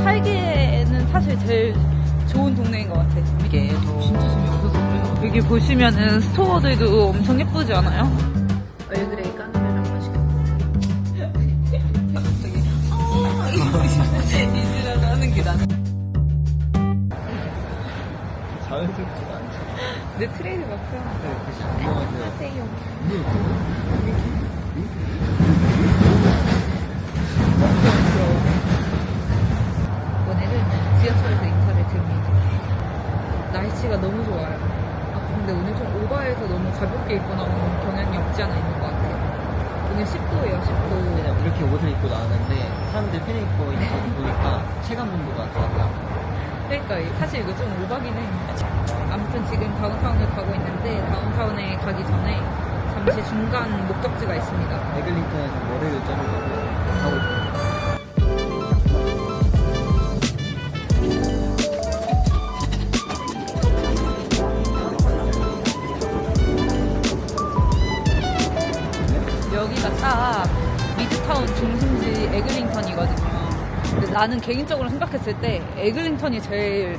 살기에는 사실 제일 좋은 동네인 것 같아. 이게 진짜 재미없어서. 여기 보시면은 스토어들도 엄청 예쁘지 않아요? 얼그레이 까르메랑 맛있겠다. 갑자기 이지라고 하는 게 나는 자연스럽지가 않죠. 내 트레이드 마크야. 안녕하세요. 오늘은 지하철에서 인사를 드립니다. 날씨가 너무 좋아요. 근데 오늘 좀 오버해서 너무 가볍게 입고 나오는 경향이 없지 않아 있는 것 같아요. 오늘 10도예요, 10도. 그냥 이렇게 옷을 입고 나왔는데 사람들이 팬 입고 있는 거 보니까 체감 온도가 좋았다. 그러니까 사실 이거 좀 오버긴 해. 아무튼 지금 다운타운을 가고 있는데 다운타운에 가기 전에 잠시 중간 목적지가 있습니다. 에글링턴에서 머리를 자르고 가고 있습니다. 여기가 딱 미드타운 중심지 에글링턴이거든요. 근데 나는 개인적으로 생각했을 때 에글링턴이 제일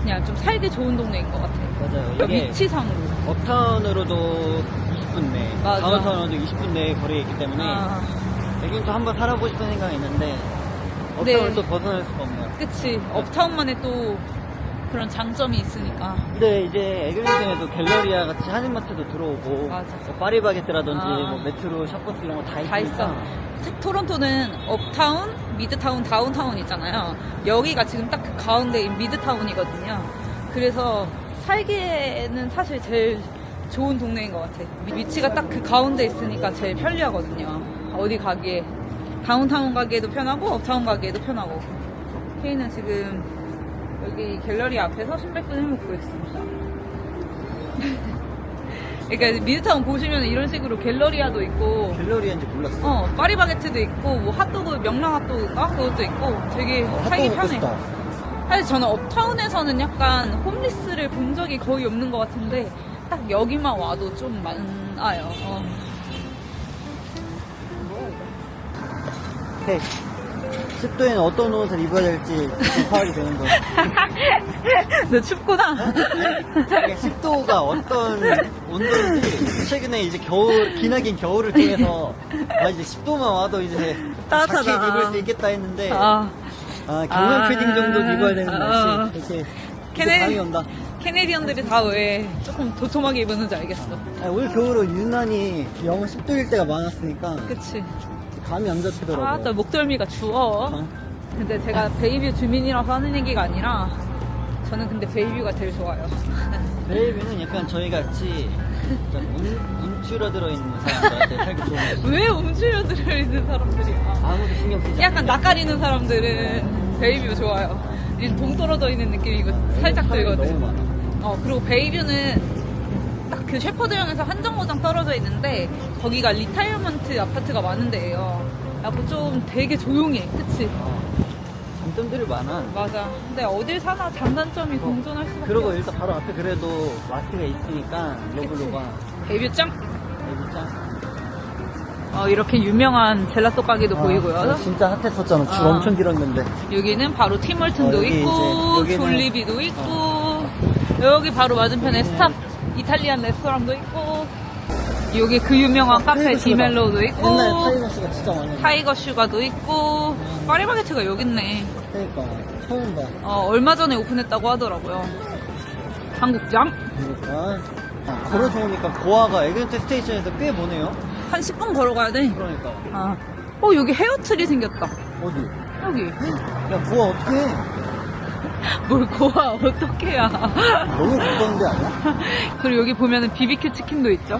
그냥 좀 살기 좋은 동네인 것 같아. 맞아요. 그러니까 이게 위치상으로. 업타운으로도 20분 내, 맞아. 다운타운으로도 20분 내에 거리에 있기 때문에 여기는 한번 살아보고 싶은 생각이 있는데 업타운을 네. 또 벗어날 수가 없네요. 그치. 업타운만의 또 그런 장점이 있으니까. 근데 이제 에글링턴에도 갤러리아 같이 한인마트도 들어오고 맞아. 뭐 파리바게뜨라든지 아. 뭐 메트로, 샤버스 이런 거 다 다 있으니까 있어. 토론토는 업타운, 미드타운, 다운타운 있잖아요. 여기가 지금 딱 그 가운데인 미드타운이거든요. 그래서 살기에는 사실 제일 좋은 동네인 것 같아. 위치가 딱 그 가운데 있으니까 제일 편리하거든요. 어디 가기에. 다운타운 가기에도 편하고 업타운 가기에도 편하고. 케이는 지금 여기 갤러리 앞에서 신발끈을 묶고 있습니다. 그러니까 미드타운 보시면 이런 식으로 갤러리아도 있고 갤러리아인지 몰랐어. 파리바게트도 있고 뭐 핫도그 명랑 핫도그인가 그것도 있고 되게 살기 핫도그 먹고 편해. 싶다. 사실 저는 업타운에서는 약간 홈리스를 본 적이 거의 없는 것 같은데 딱 여기만 와도 좀 많아요. 뭐야 이거? 오케이. 10도에는 어떤 옷을 입어야 될지 좀 파악이 되는 거예요. 너 춥구나. 이게 10도가 어떤 온도인지 최근에 이제 기나긴 겨울을 통해서 이제 10도만 와도 이제 따뜻하다. 자켓 입을 수 있겠다 했는데 아, 경량 패딩 정도 입어야 되는 날씨 이렇게 걔네- 감이 온다. 캐네디언들이 다 왜 조금 도톰하게 입었는지 알겠어. 올 겨울은 유난히 영하 10도일 때가 많았으니까 그치. 감이 안 잡히더라고요. 나 목덜미가 추워. 근데 제가 베이뷰 주민이라서 하는 얘기가 아니라 저는 근데 베이뷰가 제일 좋아요. 베이비는 약간 저희 같이 움츠러들어 있는 사람들한테 살기 좋은 곳이에요. 왜 움츠려 있는 사람들이야? 아무도 신경 쓰지 약간 않는 낯가리는 사람들은 베이뷰 좋아요. 이제 동 떨어져 있는 느낌이 살짝 사람이 들거든. 너무 많아. 그리고 베이뷰는 딱 그 셰퍼드형에서 한 정거장 떨어져 있는데 거기가 리타이어먼트 아파트가 많은 데예요. 약간 좀 되게 조용해. 그치? 장점들이 많아. 맞아. 근데 어딜 사나 장단점이 공존할 수밖에 그리고 없어. 일단 바로 앞에 그래도 마트가 있으니까 러블로가 베이뷰 짱? 진짜 이렇게 유명한 젤라또 가게도 보이고요. 진짜 핫했었잖아. 줄 아. 엄청 길었는데. 여기는 바로 팀월튼도 여기 있고 이제 여기는- 졸리비도 있고 여기 바로 맞은편에 스탑 이탈리안 레스토랑도 있고 여기 그 유명한 카페 타이거 슈가다. 디멜로도 있고 옛날 타이거스가 진짜 많았는데. 타이거 슈가도 있고 파리바게트가 여기 있네. 그러니까 처음 봐. 얼마 전에 오픈했다고 하더라고요. 한국장? 그러니까 걸어서 오니까 고아가 에그랜트 스테이션에서 꽤 보네요. 한 10분 걸어가야 돼. 그러니까 여기 헤어트리 생겼다. 어디? 여기. 야 고아 어떡해? 뭘 고아 어떡해야. 너무 가까운데 아니야? 그리고 여기 보면은 BBQ 치킨도 있죠.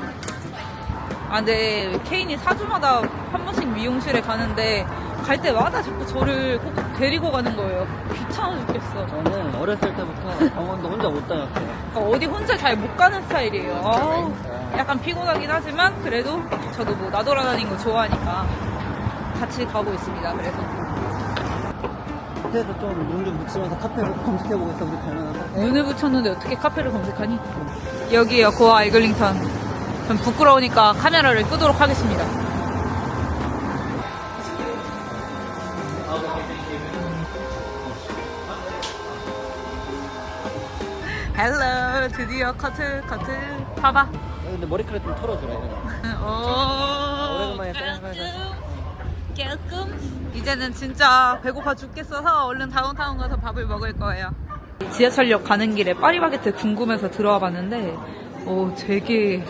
근데 케인이 4주마다 한 번씩 미용실에 가는데 갈 때마다 자꾸 저를 꼭 데리고 가는 거예요. 귀찮아 죽겠어. 저는 어렸을 때부터 병원도 혼자 못 다녔어요. 그러니까 어디 혼자 잘 못 가는 스타일이에요. 아우, 약간 피곤하긴 하지만 그래도 저도 뭐 나돌아다니는 거 좋아하니까 같이 가고 있습니다. 그래서 그래서 좀 눈 좀 붙이면서 카페를 검색해보고 있어. 우리 갈만한 카페. 눈을 붙였는데 어떻게 카페를 검색하니? 여기에요, 고아 에글링턴. 좀 부끄러우니까 카메라를 끄도록 하겠습니다. 헬로 드디어 커트 봐봐. 근데 머리카락 좀 털어줘라 이거. 오래간만에 조금 이제는 진짜 배고파 죽겠어서 얼른 다운타운 가서 밥을 먹을 거예요. 지하철역 가는 길에 파리바게트 궁금해서 들어와 봤는데 되게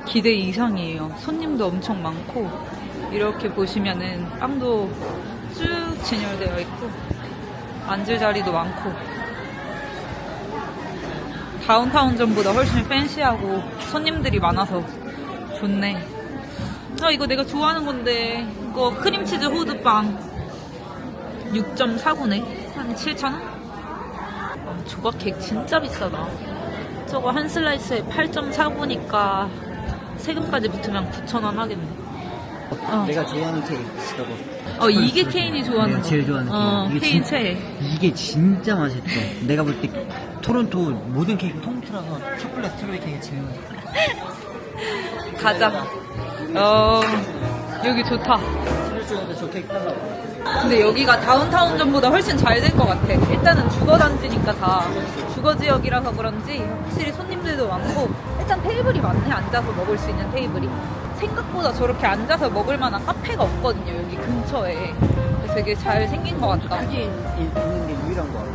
기대 이상이에요. 손님도 엄청 많고 이렇게 보시면은 빵도 쭉 진열되어 있고 앉을 자리도 많고 다운타운점보다 훨씬 팬시하고 손님들이 많아서 좋네. 이거 내가 좋아하는 건데 이거 크림치즈 호두빵 6.49네. 한 7,000원? 조각 케이크 진짜 비싸다. 저거 한 슬라이스에 8.49니까 세금까지 붙으면 9,000원 하겠네. 내가 좋아하는 케이크 저거. 이게 케인이 좋아하는 거. 제일 좋아하는 케이크. 케인 최애. 이게 진짜 맛있어. 내가 볼 때 토론토 모든 케이크 통틀어서 초콜릿 스트로베리 케이크 제일 맛있어. 가자. 여기 좋다. 중에도 저 케이크 하려고. 근데 여기가 다운타운점보다 훨씬 잘 된 것 같아. 일단은 주거단지니까 다 주거지역이라서 그런지 확실히 손님들도 많고 일단 테이블이 많네. 앉아서 먹을 수 있는 테이블이. 생각보다 저렇게 앉아서 먹을 만한 카페가 없거든요. 여기 근처에. 그래서 되게 잘 생긴 것 같다. 크게 있는 게 유일한 거 같아.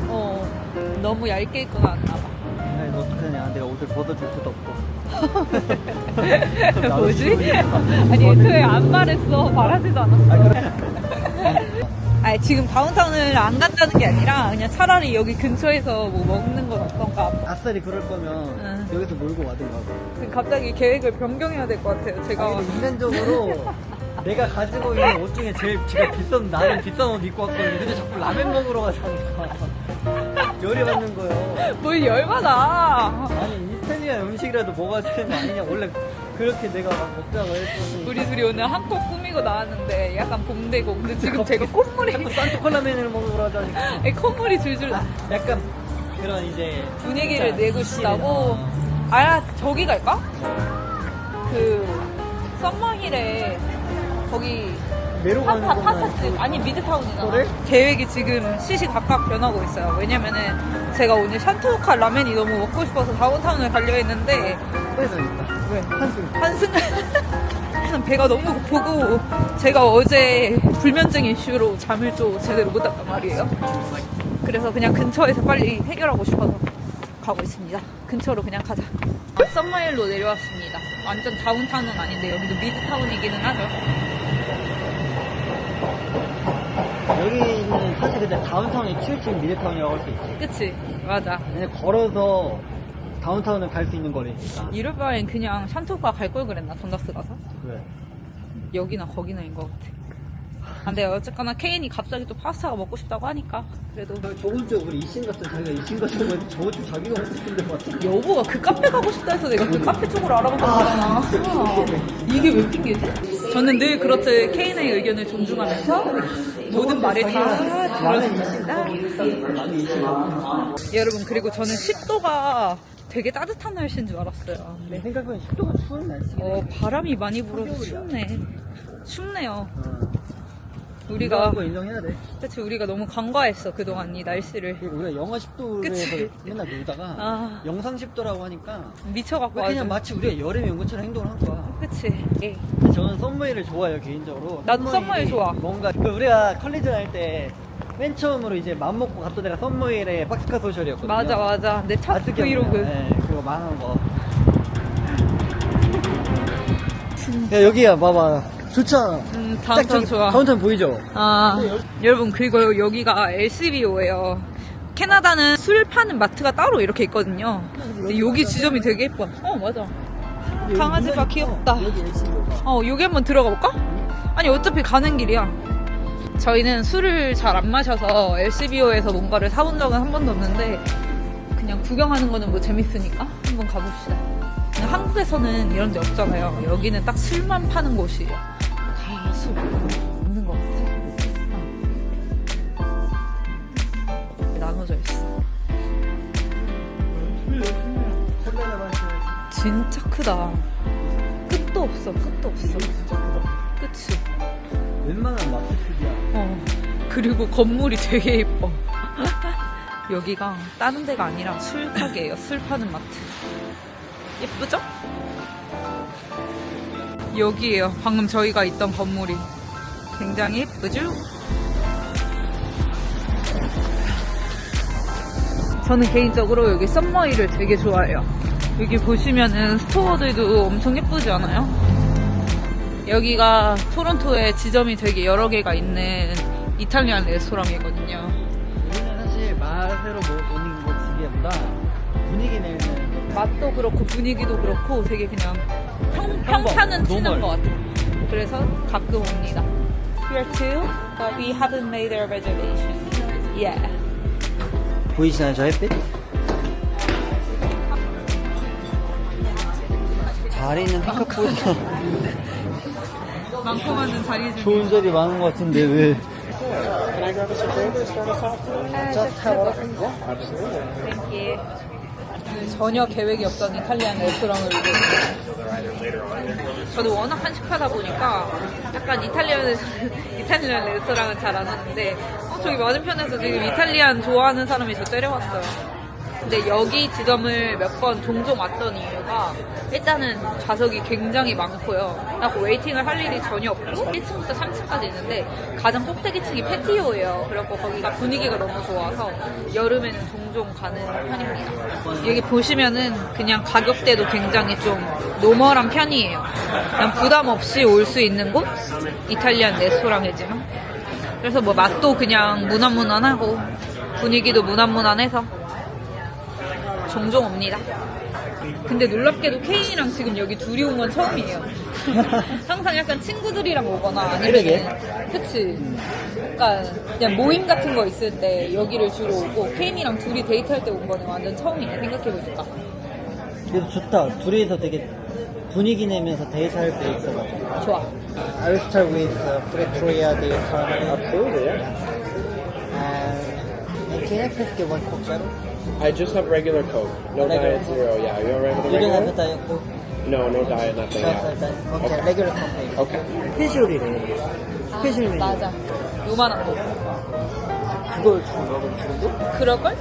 너무 얇게 입고 나왔나 봐. 아니, 너 어떡하냐. 내가 옷을 벗어줄 수도 없고. 뭐지? 아니 애초에 안 말했어. 말하지도 않았어. 아니 지금 다운타운을 안 간다는 게 아니라 그냥 차라리 여기 근처에서 뭐 먹는 건 어떤가. 아싸리 그럴 거면 여기서 놀고 와든가. 갑자기 계획을 변경해야 될 것 같아요. 제가 근데 인간적으로 내가 가지고 있는 옷 중에 제일 지금 나는 비싼 옷 입고 왔거든요. 근데 자꾸 라멘 먹으러 가자니까 열이 받는 거예요. 뭘 열받아. 아니 이탈리아 음식이라도 먹어야 되는 거 아니냐. 원래 그렇게 내가 막 먹자고 했더니 우리 둘이 오늘 한껏 꾸미고 나왔는데 약간 봄되고 근데 지금 제가 콧물이 자꾸 산토콜라멘을 먹으러 가자니까 콧물이 줄줄 나. 약간 그런 이제 분위기를 진짜 내고 싶다고. 저기 갈까? 그 썸머힐에 거기 내로 가는 파스타집 아니 미드타운이잖아. 그래? 계획이 지금 시시각각 변하고 있어요. 왜냐면은 제가 오늘 샨토우카 라멘이 너무 먹고 싶어서 다운타운을 가려 했는데 그래서 있다. 왜? 한숨. 배가 너무 고프고 제가 어제 불면증 이슈로 잠을 좀 제대로 못 잤단 말이에요. 그래서 그냥 근처에서 빨리 해결하고 싶어서 가고 있습니다. 근처로 그냥 가자. 썸머힐로 내려왔습니다. 완전 다운타운은 아닌데 여기도 미드타운이기는 하죠. 여기는 사실 근데 다운타운이 치우친 미드타운이라고 할 수 있지. 그치? 맞아. 그냥 걸어서 다운타운을 갈 수 있는 거리니까. 이럴 바엔 그냥 샨토우카 갈 걸 그랬나? 돈다스 가서? 그래. 여기나 거기나인 것 같아. 근데 어쨌거나 케인이 갑자기 또 파스타가 먹고 싶다고 하니까 그래도 저번 주에 우리 이신 같은 자기가 이신 같은 거 저번 주 자기가 먹고 싶은데 봤지? 여보가 그 카페 가고 싶다 해서 내가 그 카페 쪽으로 알아본 거잖아. 이게 왜 핑계지? 저는 늘 그렇듯 케인의 의견을 존중하면서 모든 말을 다 들어줍니다. 여러분 그리고 저는 10도가 되게 따뜻한 날씨인 줄 알았어요. 내 생각에는 10도가 추운 날씨긴 해. 바람이 많이 불어서 춥네. 춥네요. 우리가 우리가 거 인정해야 돼. 그치 우리가 너무 간과했어 그동안 이 날씨를. 그리고 우리가 영하 10도에서 그치? 맨날 놀다가 영상 10도라고 하니까 미쳐갖고 그냥 아주. 마치 우리가 여름에 온 것처럼 행동을 한 거야. 그치. 근데 저는 썸머힐을 좋아해요 개인적으로. 나도 썸머힐 좋아. 뭔가 우리가 컬리전 할 때 맨 처음으로 이제 맘먹고 갔던 데가 썸머힐의 박스카 소셜이었거든요. 맞아 내 첫 아직 브이로그. 네, 그거 망한 거. 야 여기야 봐봐 좋잖아. 다운타운 좋아. 다운타운 보이죠? 여러분 그리고 여기가 LCBO예요. 캐나다는 술 파는 마트가 따로 이렇게 있거든요. 근데 여기 지점이 되게 예뻐. 맞아. 강아지가 귀엽다. 여기 LCBO가. 여기 한번 들어가 볼까? 아니 어차피 가는 길이야. 저희는 술을 잘 안 마셔서 LCBO에서 뭔가를 사본 적은 한 번도 없는데 그냥 구경하는 거는 뭐 재밌으니까 한번 가봅시다. 한국에서는 이런 데 없잖아요. 여기는 딱 술만 파는 곳이에요. 다 술 없는 것 같아. 나눠져 있어. 진짜 크다. 끝도 없어. 진짜 크다. 그치? 웬만한 마트 크기야. 그리고 건물이 되게 예뻐. 여기가 다른 데가 아니라 술 가게예요. 술 파는 마트. 예쁘죠? 여기에요. 방금 저희가 있던 건물이. 굉장히 예쁘죠? 저는 개인적으로 여기 썸머힐을 되게 좋아해요. 여기 보시면은 스토어들도 엄청 예쁘지 않아요? 여기가 토론토에 지점이 되게 여러 개가 있는 이탈리안 레스토랑이거든요. 우리는 사실 맛으로 오는 것보다 분위기 내는 맛도 그렇고 분위기도 그렇고 되게 그냥 평판은 치는 노멀. 것 같아요. 그래서 가끔 옵니다. Here too, but we haven't made our reservation. Yeah. 보이시나요 저 햇빛? 자리는 생각보다 많고 많은 자리 중에 좋은 자리 많은 것 같은데 왜? Can I grab us a drink to start us off today? Just have a Absolutely. Thank you. 전혀 계획이 없던 이탈리안 레스토랑을 이제 저도 워낙 한식하다 보니까 약간 이탈리안 레스토랑은 잘 안 하는데 저기 맞은편에서 지금 이탈리안 좋아하는 사람이 저 때려왔어요. 근데 여기 지점을 몇 번 종종 왔던 이유가 일단은 좌석이 굉장히 많고요. 딱 웨이팅을 할 일이 전혀 없고 1층부터 3층까지 있는데 가장 꼭대기층이 패티오예요. 그래서 거기가 분위기가 너무 좋아서 여름에는 종종 가는 편입니다. 여기 보시면은 그냥 가격대도 굉장히 좀 노멀한 편이에요. 그냥 부담 없이 올 수 있는 곳? 이탈리안 레스토랑이지만 그래서 뭐 맛도 그냥 무난무난하고 분위기도 무난무난해서 종종 옵니다. 근데 놀랍게도 케인이랑 지금 여기 둘이 온 건 처음이에요. 항상 약간 친구들이랑 오거나 아니면 그치? 약간 그냥 모임 같은 거 있을 때 여기를 주로 오고 케인이랑 둘이 데이트할 때 온 거는 완전 처음이네 생각해보니까. 그래도 좋다. 둘이서 되게 분위기 내면서 데이트할 수 있어가지고. 좋아. I will start with Pretoria the economy. Absolutely, yeah. And can I please get one Coke bottle? I just have regular Coke. No Regular diet zero, yeah. You alright with the You don't have a regular? Diet Coke? No, no diet, nothing. Just Yeah. like that. Okay, regular Coke please. Okay. 스페셜이래. 스페셜 메뉴. 맞아. 요만한 거. 그걸 주는 거야, 지금도? 그럴걸?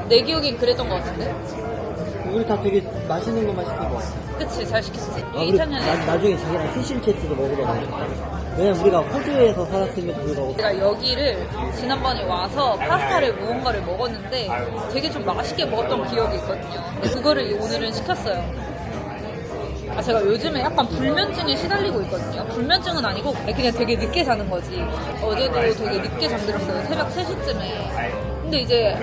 내 기억엔 그랬던 것 같은데? 우리 다 되게 맛있는 것만 시킨 거 같아. 그치, 잘 시켰지. 아, 우리 이탈리안 나중에 자기랑 피쉬앤칩스도 먹으러 가자. 왜냐면 우리가 호주에서 살았음에도 불구하고 제가 여기를 지난번에 와서 파스타를 무언가를 먹었는데 되게 좀 맛있게 먹었던 기억이 있거든요. 근데 그거를 오늘은 시켰어요. 제가 요즘에 약간 불면증에 시달리고 있거든요. 불면증은 아니고 그냥 되게 늦게 자는 거지. 어제도 되게 늦게 잠들었어요. 새벽 3시쯤에. 근데 이제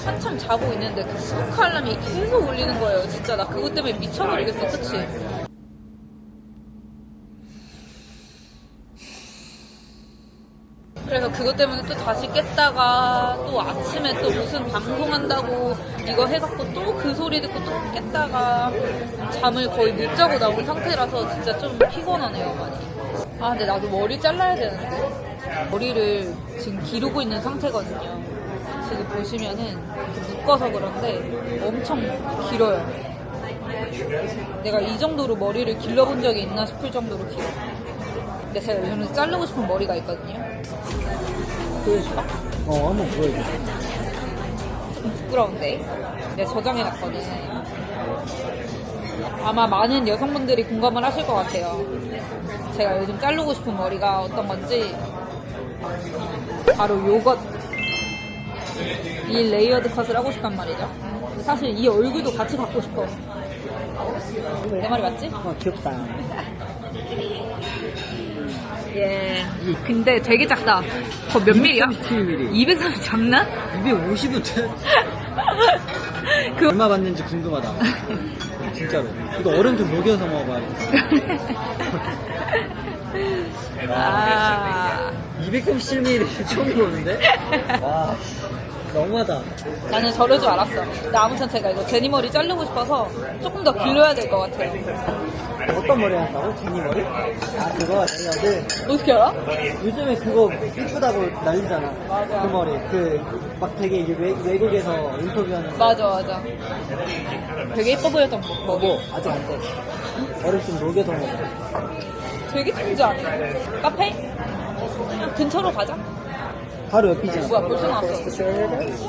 한참 자고 있는데 그 스모크 알람이 계속 울리는 거예요. 진짜 나 그것 때문에 미쳐버리겠어. 그치? 그래서 그것 때문에 또 다시 깼다가 또 아침에 또 무슨 방송한다고 이거 해갖고 또 그 소리 듣고 또 깼다가 잠을 거의 못 자고 나온 상태라서 진짜 좀 피곤하네요 많이. 아 근데 나도 머리 잘라야 되는데 머리를 지금 기르고 있는 상태거든요. 지금 보시면은 이렇게 묶어서 그런데 엄청 길어요. 내가 이 정도로 머리를 길러본 적이 있나 싶을 정도로 길어. 근데 제가 요즘에 자르고 싶은 머리가 있거든요. 보여줄까? 한번 보여줘. 부끄러운데 내가 저장해놨거든. 아마 많은 여성분들이 공감을 하실 것 같아요. 제가 요즘 자르고 싶은 머리가 어떤 건지 바로 요것 이 레이어드 컷을 하고 싶단 말이죠. 사실 이 얼굴도 같이 갖고 싶어. 내 말이 맞지? 귀엽다. 예. 근데 되게 작다. 그거 몇 밀이야? 237mm. 230 장난? 250은 돼? 그 얼마 받는지 궁금하다. 진짜로. 이거 얼음 좀 녹여서 먹어봐야겠다. 아. 237mm 처음 보는데? 와, 너무하다. 나는 저럴 줄 알았어. 근데 아무튼 제가 이거 제니 머리 자르고 싶어서 조금 더 길러야 될 것 같아요. 어떤 머리 한다고? 제니 머리? 아, 그거 레이어드. 어떻게 알아? 요즘에 그거 이쁘다고 난리잖아. 맞아. 그 머리. 막 되게 이게 외국에서 인터뷰하는. 맞아. 되게 예뻐 보였던 거. 뭐, 아직 안 돼. 얼음 좀 녹여서 먹어. 되게 진지 않아. 카페? 그냥 근처로 가자. 바로 옆이잖아. 뭐야, 벌써 나왔어. Show you guys.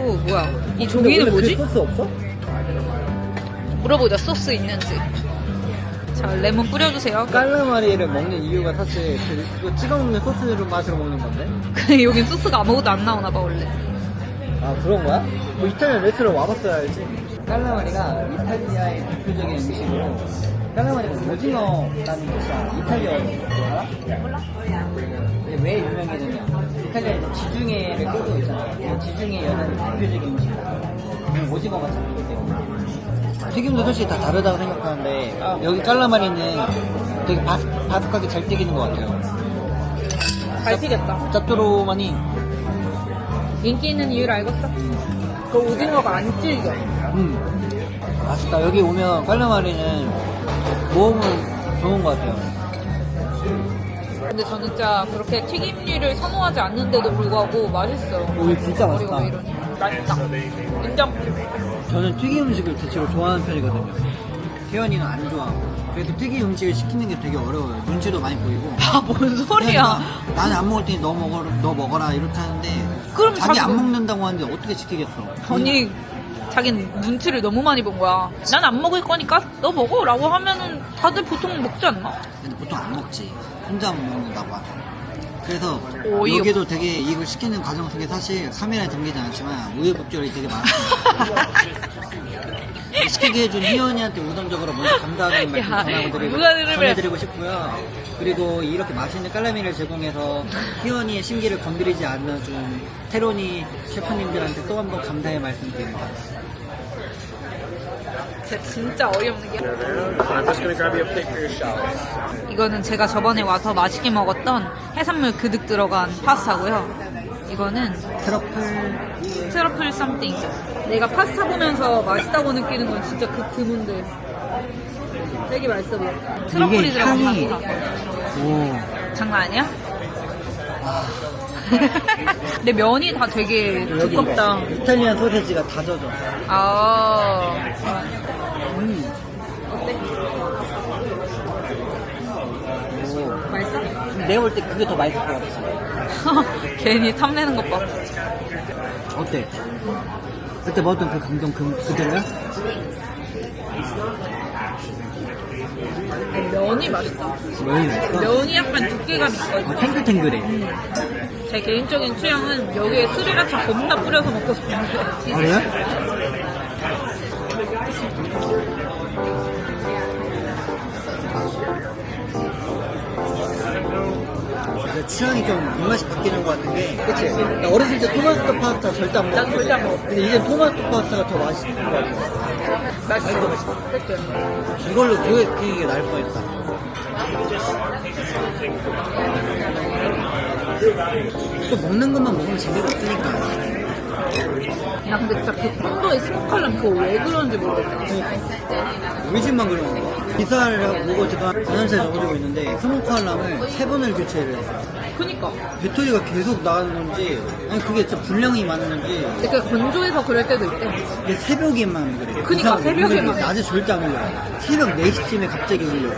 오, 뭐야. 이 종이는 뭐지? 소스 없어? 물어보자, 소스 있는지. 자, 레몬 뿌려주세요. 깔라마리를 먹는 이유가 사실 그거 찍어 먹는 소스로 맛으로 먹는 건데. 근데 여긴 소스가 아무것도 안 나오나봐, 원래. 아 그런 거야? 뭐 이탈리안 레스토랑 와봤어야 알지. 깔라마리가 이탈리아의 대표적인 음식으로 깔라마리가 오징어라는 뜻이야. 이탈리아어로 알아? 몰라. 이게 왜 유명해졌냐? 이탈리아에서 지중해를 끌고 있잖아. 그 지중해 연안 대표적인 음식이야. 오징어가 잡히기 때문에. 튀김도 솔직히 다 다르다고 생각하는데 여기 깔라마리는 되게 바삭하게 잘 튀기는 것 같아요. 잘 튀겼다. 짭조름하니 인기 있는 이유를 알겠어? 그 오징어가 안 질겨. 맛있다. 여기 오면 깔라마리는 먹으면 좋은 것 같아요. 근데 저는 진짜 그렇게 튀김류를 선호하지 않는데도 불구하고 맛있어요. 오, 진짜 맛있다. 왜 이러니? 맛있다. 인정. 저는 튀김 음식을 대체로 좋아하는 편이거든요. 태연이는 안 좋아하고. 그래서 튀김 음식을 시키는 게 되게 어려워요. 눈치도 많이 보이고. 아, 뭔 소리야. 나는 안 먹을 테니 너 먹어라 이렇게 하는데 그럼 자기 자기도- 안 먹는다고 하는데 어떻게 시키겠어. 아니, 자기는 눈치를 너무 많이 본 거야. 난 안 먹을 거니까 너 먹어 라고 하면은 다들 보통 먹지 않나? 근데 보통 안 먹지. 혼자 먹는다고 하죠. 그래서 오이 여기도 되게 이걸 시키는 과정 속에 사실 카메라에 담기지 않았지만 우여곡절이 되게 많았어요. 시키게 해준 희연이한테 우선적으로 먼저 감사하다는 말씀 야, 누가 들으면- 전해드리고 싶고요. 그리고 이렇게 맛있는 깔라미를 제공해서 희연이의 심기를 건드리지 않는 좀 테로니 셰프님들한테 또 한 번 감사의 말씀드립니다. 진짜 어이없는 게. I'm just gonna grab you a plate for your shower. 이거는 제가 저번에 와서 맛있게 먹었던 해산물 그득 들어간 파스타고요. 이거는 트러플 썸띵. 내가 파스타 보면서 맛있다고 느끼는 건 진짜 그 드문데 되게 맛있어 보여. 트러플이 이게 들어간 향이- 파스타. 오. 장난 아니야? 근데 면이 다 되게 여기 두껍다. 이탈리안 소세지가 다 젖어. 아, 어때? 오. 맛있어? 내가 볼 때 그게 더 맛있을 것 같아. 괜히 탐내는 것 봐. 어때? 그때 먹었던 그 감동 그대로야? 아니, 면이 맛있다. 면이 맛있어? 면이 약간 두께감이 있거든. 탱글탱글해. 제 개인적인 취향은 여기에 스리라차 겁나 뿌려서 먹고 싶은데. 아, 그래? 진짜 취향이 좀 입맛이 바뀌는 것 같은 게, 그치? 나 어렸을 때 토마토 파스타 절대 안 난 먹었어. 절대 안 먹어. 근데 이제 토마토 파스타가 더 맛있는 것 같아. 맛있어. 그치? 이걸로 그게 나을 뻔했다. 또 먹는 것만 먹으면 재미가 없으니까. 야, 근데 진짜 그 콘도의 스모칼람 그거 왜 그런지 모르겠다. 우리 집만 그러는 거야. 이사를 보고 제가 4년째 적어주고 있는데 스모크알람을 3번을 교체를 했어요. 그니까. 배터리가 계속 나가는 건지 아니 그게 진짜 불량이 많은 건지 근데 그 건조해서 그럴 때도 있대. 이게 새벽에만 그래. 그니까, 이상하게. 새벽에만. 근데 낮에 절대 안 울려. 새벽 4시쯤에 갑자기 울려.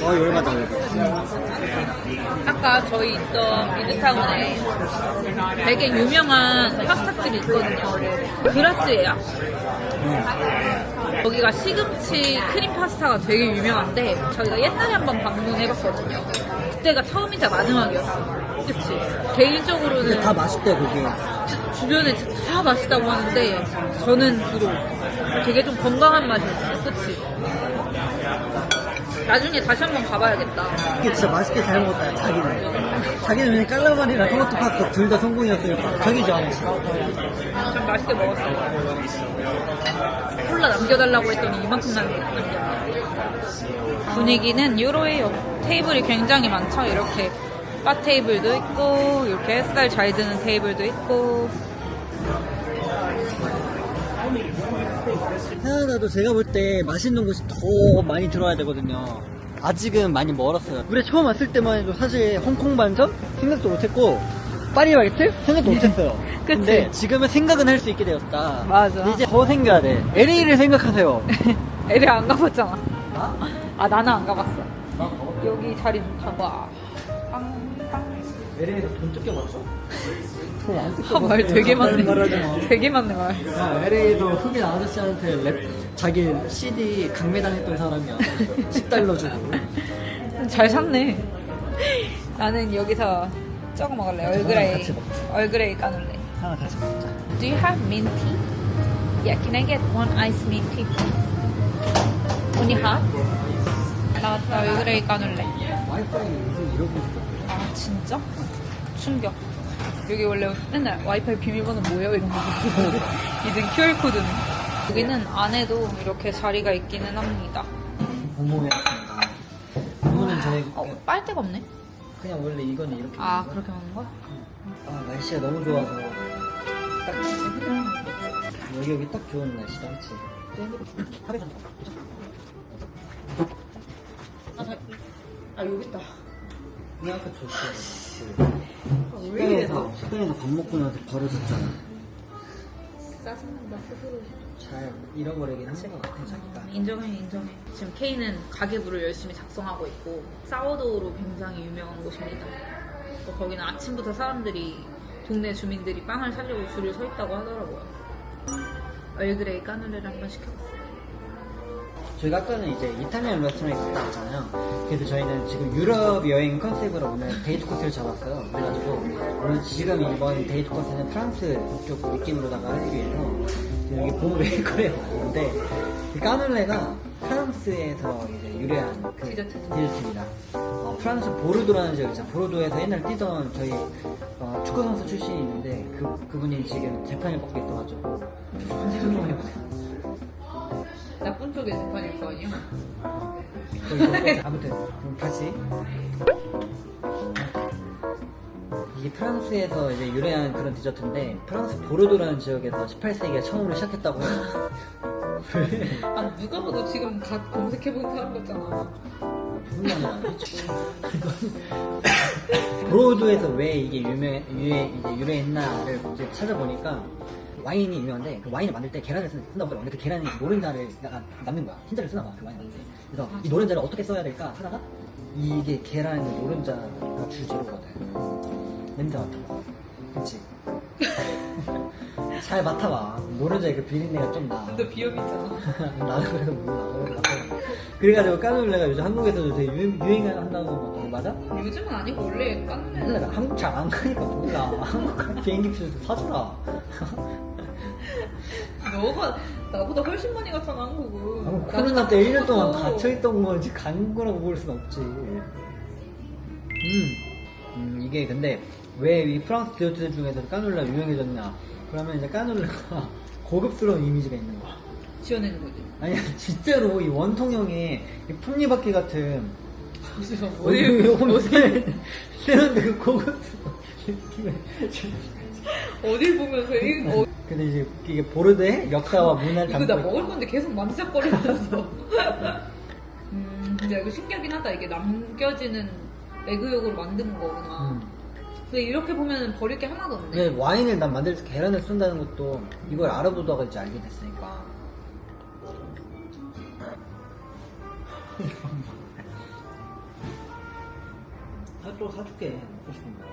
열받아. 아까 저희 있던 미드타운에 되게 유명한 파스타집이 있거든요. 그라츠예요. 여기가 시금치 크림 파스타가 되게 유명한데 저희가 옛날에 한번 방문해봤거든요. 그때가 처음이자 마지막이었어. 그치? 개인적으로는 다 맛있대 그게. 주변에 다 맛있다고 하는데 저는 주로 되게 좀 건강한 맛이었어요. 그치? 나중에 다시 한번 가봐야겠다. 이게 진짜 맛있게 잘 먹었다. 자기는 그냥 깔라마리랑 토마토 파스타 둘 다 성공이었으니까 자기 좋아하는 참 맛있게 먹었어요. 콜라 남겨달라고 했더니 이만큼 남겼어요. 분위기는 유로예요. 테이블이 굉장히 많죠. 이렇게 바 테이블도 있고 이렇게 햇살 잘 드는 테이블도 있고. 캐나다도 제가 볼 때 맛있는 곳이 더 많이 들어와야 되거든요. 아직은 많이 멀었어요. 우리 처음 왔을 때만 해도 사실 홍콩 반점 생각도 못했고 파리바게트 생각도 못했어요. 그치? 근데 지금은 생각은 할 수 있게 되었다. 맞아. 근데 이제 더 생겨야 돼. LA를 생각하세요. LA 안 가봤잖아. 나? 아, 나는 안 가봤어. 여기 자리 좋다. 와. 빵, 빵. LA에서 돈 뜯겨봤어? 돈안 뜯겨봤어. 말 되게 많네. 말하지 마. 되게 많네 말. 야, LA에서 흑인 아저씨한테 자기 CD 강매당했던 사람이야. 10달러 주고. 잘 샀네. 나는 여기서 저거 먹을래. 얼그레이. 같이 먹자. 얼그레이 까눌레. 하나 같이 먹자. Do you have mint tea? Yeah, can I get one ice mint tea, please? Only hot? 나왔다. 얼그레이 까눌레. 와이파이 요즘 이러고 있어. 아 진짜? 충격. 여기 원래 맨날 와이파이 비밀번호 뭐예요? 이런 거 물어보고 이젠 QR코드네. 여기는 안에도 이렇게 자리가 있기는 합니다. 고모였습니다. 고모는 저희 빨대가 없네? 그냥 원래 이거는 이렇게. 아 먹는 거야. 그렇게 먹는 거야? 아 날씨가 너무 좋아서 딱 여기 딱 좋은 날씨다, 그치? 합에서 아 여기 있다. 그냥 아까 줬어. 식당에서 밥 먹고 나서 바로 줬잖아. 짜증난다 스스로. 잘 잃어버리긴 한 것 같아, 자기가. 인정해. 지금 K는 가계부를 열심히 작성하고 있고 사워도우로 굉장히 유명한 곳입니다. 또 거기는 아침부터 사람들이 동네 주민들이 빵을 사려고 줄을 서 있다고 하더라고요. 얼그레이 까눌레를 한번 시켜봤어요. 저희가 아까는 이제 이탈리안 레스토랑에 갔다 왔잖아요. 그래서 저희는 지금 유럽 여행 컨셉으로 오늘 데이트 코스를 잡았어요. 그래가지고 오늘 지금 이번 데이트 코스는 프랑스 쪽 느낌으로다가 하기 위해서 지금 여기 봄 베이커리에 왔는데 이 까눌레가 프랑스에서 이제 유래한 그 디저트입니다. 프랑스 보르도라는 지역 있잖아요. 보르도에서 옛날 뛰던 저희 축구 선수 출신이 있는데 그분이 지금 재판을 받고 있어가지고 설명해보세요. 나쁜 쪽의 재판일 거 아니야? 아무튼 그럼 다시 이게 프랑스에서 이제 유래한 그런 디저트인데 프랑스 보르도라는 지역에서 18세기에 처음으로 시작했다고 해요. 아 누가 봐도 지금 검색해본 사람 같잖아. 무슨 말이야? 보르도에서 왜 이게 유래했나를 이제 찾아보니까 와인이 유명한데 그 와인을 만들 때 계란을 쓴다고 하더라고. 근데 그 계란이 노른자를 약간 남는 거야. 흰자를 쓰나 봐. 그 와인 만들 때. 그래서 이 노른자를 어떻게 써야 될까 하다가 이게 계란이 노른자가 주재료거든. 냄새 맡아봐. 그치? 잘 맡아봐. 노른자의 그 비린내가 좀 나. 너 비염 있잖아. 나는 그래서 몰라. 그래가지고 까눌레가 요즘 한국에서도 되게 유행한다고 막 맞아? 요즘은 아니고 원래 까눌레는 근데 나 한국 잘 안 가니까 몰라. 한국 비행기 표도 사주라. 너가 나보다 훨씬 많이 갔잖아 한국은. 코로나 때 1년 동안 갇혀있던 거지 간 거라고 볼 순 없지. 이게 근데 왜 이 프랑스 디저트 중에서 까눌레가 유명해졌냐? 그러면 이제 까눌레가 고급스러운 이미지가 있는 거야. 지어내는 거지. 아니야 진짜로 이 원통형의 이 톱니바퀴 같은 어디 쓰는데 그 고급스러운 느낌을 어딜 보면서 근데 이제 이게 보르도의 역사와 문화를 이거 나 담고 먹을 건데 계속 만지작거리면서. 근데 이거 신기하긴 하다. 이게 남겨지는 에그욕으로 만드는 거구나. 근데 이렇게 보면 버릴 게 하나도 없네. 근데 와인을 난 만들 때 계란을 쓴다는 것도 이걸 알아보다가 이제 알게 됐으니까. 또 사줄게. 먹고 싶은 거.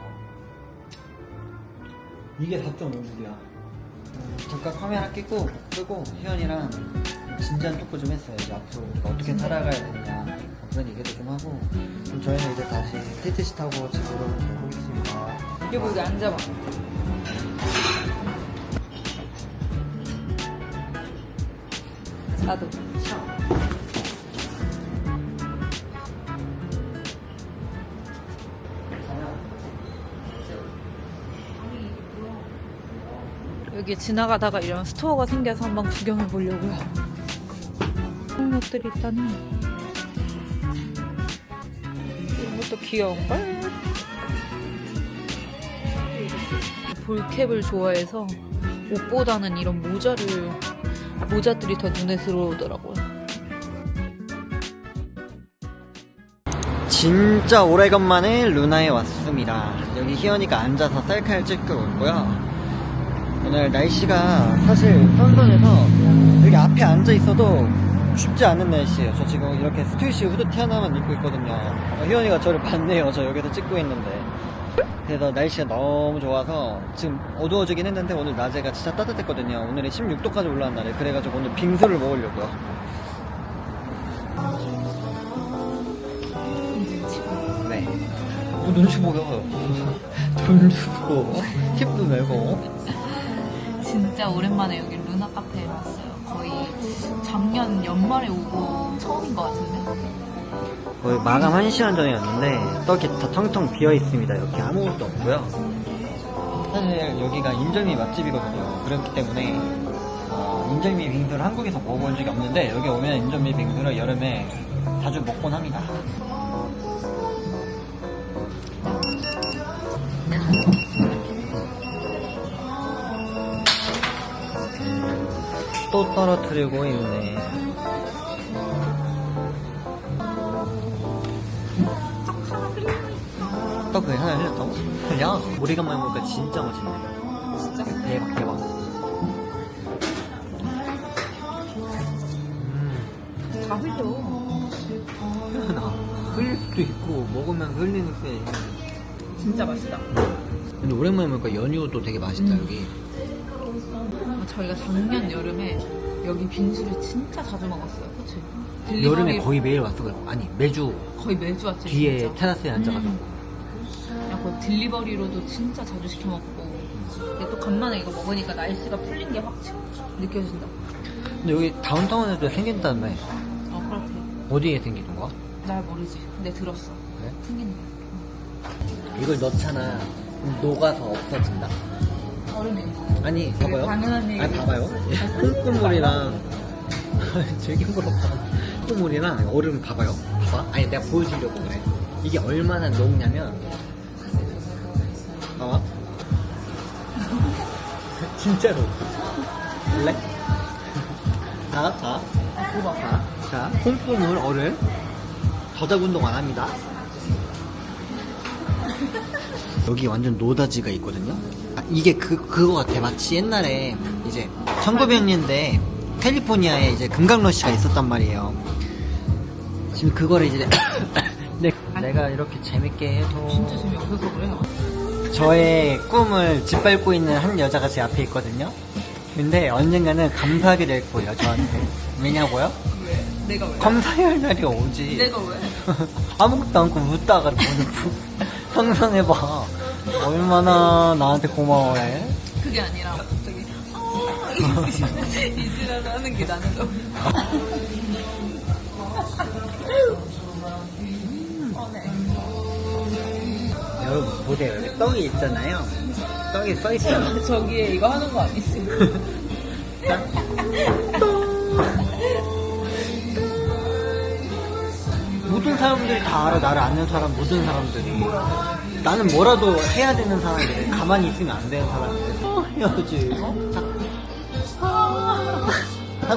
이게 4.5불이야. 잠깐 카메라 끄고 희연이랑 진지한 토크 좀 했어요. 이제 앞으로 우리가 어떻게 살아가야 되느냐 그런 얘기도 좀 하고. 그럼 저희는 이제 다시 TTC 타고 집으로 가보겠습니다. 여기 여기 앉아봐. 나도. 여기 지나가다가 이런 스토어가 생겨서 한번 구경해 보려고요. 그런 것들이 있다니. 이런 것도 귀여운걸? 볼캡을 좋아해서 옷보다는 이런 모자들이 더 눈에 들어오더라고요. 진짜 오래간만에 루나에 왔습니다. 여기 희연이가 앉아서 셀카를 찍고 있고요. 오늘 날씨가 사실 선선해서 여기 앞에 앉아 있어도 춥지 않은 날씨예요. 저 지금 이렇게 스튜시 후드티 하나만 입고 있거든요. 희연이가 저를 봤네요. 저 여기서 찍고 있는데. 그래서 날씨가 너무 좋아서 지금 어두워지긴 했는데 오늘 낮에가 진짜 따뜻했거든요. 오늘이 16도까지 올라간 날에 그래가지고 오늘 빙수를 먹으려고요. 네. 뭐 눈치 보여요. 돈 주고 팁도 내고. 진짜 오랜만에 여기 루나 카페에 왔어요. 거의 작년 연말에 오고 처음인 것 같은데. 거의 마감 1시간 전이었는데 떡이 다 텅텅 비어 있습니다. 이렇게 아무것도 없고요. 사실 여기가 인절미 맛집이거든요. 그렇기 때문에 인절미 빙수를 한국에서 먹어본 적이 없는데 여기 오면 인절미 빙수를 여름에 자주 먹곤 합니다. 또 떨어뜨리고 있네. 떡을 하나 흘렸다고? 야, 오래간만에 보니까 진짜 맛있네. 진짜? 대박, 대박. 다 흘려. 나 흘릴 수도 있고, 먹으면 흘리는 게. 진짜 맛있다. 근데 오랜만에 보니까 연유도 되게 맛있다, 여기. 저희가 작년 여름에 여기 빙수를 진짜 자주 먹었어요. 그치? 여름에 거의 매일 왔어요. 아니, 매주 거의 매주 왔지. 뒤에 진짜. 테라스에 앉아가지고. 약간 딜리버리로도 진짜 자주 시켜 먹고. 근데 또 간만에 이거 먹으니까 날씨가 풀린 게 확 느껴진다. 근데 여기 다운타운에도 생긴다며. 그렇대. 어디에 생기는 거야? 날 모르지. 근데 들었어. 그래? 생긴다. 이걸 넣잖아. 그럼 녹아서 없어진다. 얼음이. 아니, 봐봐요. 당연한 얘기. 아니, 봐봐요. 콩국물이랑, 되게 부럽다. 콩국물이랑 얼음 봐봐요. 봐봐. 아니, 내가 보여주려고 그래. 이게 얼마나 녹냐면, 봐봐. 진짜로. 볼래? 자. 봐봐. 자, 콩국물, 얼음. 저작 운동 안 합니다. 여기 완전 노다지가 있거든요. 이게 그거 같아. 마치 옛날에 이제 1900년대 캘리포니아에 이제 금강러시가 있었단 말이에요. 지금 그거를 이제 내가 이렇게 재밌게 해도 진짜 재미없어서 그래. 저의 꿈을 짓밟고 있는 한 여자가 제 앞에 있거든요. 근데 언젠가는 감사하게 될 거예요, 저한테. 왜냐고요? 왜? 내가 왜? 감사할 날이 오지. 내가 왜? 아무것도 않고 웃다가 상상해봐. 얼마나 나한테 고마워해. 그게 아니라 갑자기 이지라를 하는 게 나는 너무 여러분 보세요. 여기 떡이 있잖아요. 떡이 써있어요. 저기에 이거 하는 거 아니지? 모든 사람들이 다 알아. 나를 아는 사람 모든 사람들이. 나는 뭐라도 해야 되는 사람들. 가만히 있으면 안 되는 사람들. 해야지. 자.